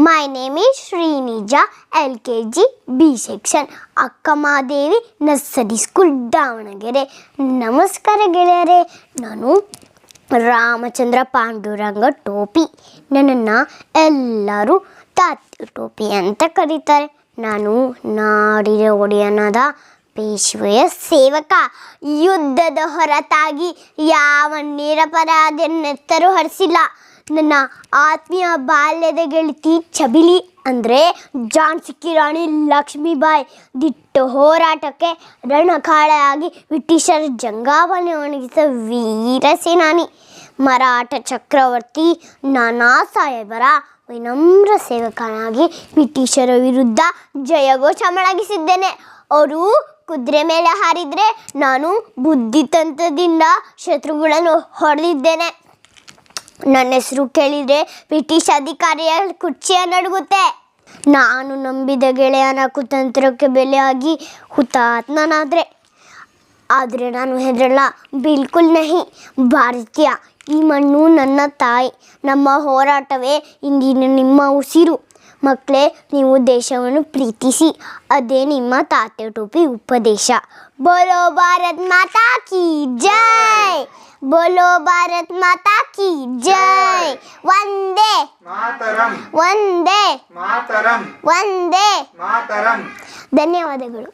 My name is Srinija, LKG B section, Akkamahadevi nursery school Davanagere. ನಮಸ್ಕಾರ ಗೆಳೆಯರೇ, ನಾನು ರಾಮಚಂದ್ರ ಪಾಂಡುರಂಗ ಟೋಪಿ. ನನ್ನನ್ನು ಎಲ್ಲರೂ ತಾತ್ಯ ಟೋಪಿ ಅಂತ ಕರೀತಾರೆ. ನಾನು ನಾಡಿನ ಒಡೆಯನಾದ ಪೇಶ್ವೆಯ ಸೇವಕ. ಯುದ್ಧದ ಹೊರತಾಗಿ ಯಾವ ನಿರಪರಾಧಿಯನ್ನೆತ್ತರೂ ಹರಿಸಿಲ್ಲ. ನನ್ನ ಆತ್ಮೀಯ ಬಾಲ್ಯದ ಗೆಳತಿ ಚಬಿಲಿ ಅಂದರೆ ಝಾನ್ಸಿ ಕಿ ರಾಣಿ ಲಕ್ಷ್ಮೀಬಾಯಿ ದಿಟ್ಟ ಹೋರಾಟಕ್ಕೆ ರಣಖಾಳೆಯಾಗಿ ಬ್ರಿಟಿಷರ ಜಂಗಾಬಲಿ ಒಣಗಿಸಿದ ವೀರ ಸೇನಾನಿ. ಮರಾಠ ಚಕ್ರವರ್ತಿ ನಾನಾ ಸಾಹೇಬರ ವಿನಮ್ರ ಸೇವಕನಾಗಿ ಬ್ರಿಟಿಷರ ವಿರುದ್ಧ ಜಯಘೋಷ ಮೊಳಗಿಸಿದ್ದೇನೆ. ಅವರು ಕುದುರೆ ಮೇಲೆ ಹಾರಿದರೆ ನಾನು ಬುದ್ಧಿತಂತ್ರದಿಂದ ಶತ್ರುಗಳನ್ನು ಹೊಡೆದಿದ್ದೇನೆ. ನನ್ನ ಹೆಸರು ಕೇಳಿದರೆ ಬ್ರಿಟಿಷ್ ಅಧಿಕಾರಿಯ ಕುರ್ಚಿಯ ನಡುಗುತ್ತೆ. ನಾನು ನಂಬಿದ ಗೆಳೆಯನ ಕುತಂತ್ರಕ್ಕೆ ಬೆಲೆಯಾಗಿ ಹುತಾತ್ಮನಾದರೆ. ಆದರೆ ನಾನು ಹೆದರಲ್ಲ, ಬಿಲ್ಕುಲ್ ನಹಿ. ಭಾರತೀಯ, ಈ ಮಣ್ಣು ನನ್ನ ತಾಯಿ. ನಮ್ಮ ಹೋರಾಟವೇ ಇಂದಿನ ನಿಮ್ಮ ಉಸಿರು. ಮಕ್ಕಳೇ, ನೀವು ದೇಶವನ್ನು ಪ್ರೀತಿಸಿ, ಅದೇ ನಿಮ್ಮ ತಾತ್ಯ ಟೋಪಿ ಉಪದೇಶ. ಬೋಲೋ ಭಾರತ್ ಮಾತಾ ಕಿ ಜೈ, ಬೋಲೋ ಭಾರತ್ ಮಾತಾ ಕಿ ಜೈ. ವಂದೇ ಮಾತರಂ, ವಂದೇ ಮಾತರಂ, ವಂದೇ ಮಾತರಂ. ಧನ್ಯವಾದಗಳು.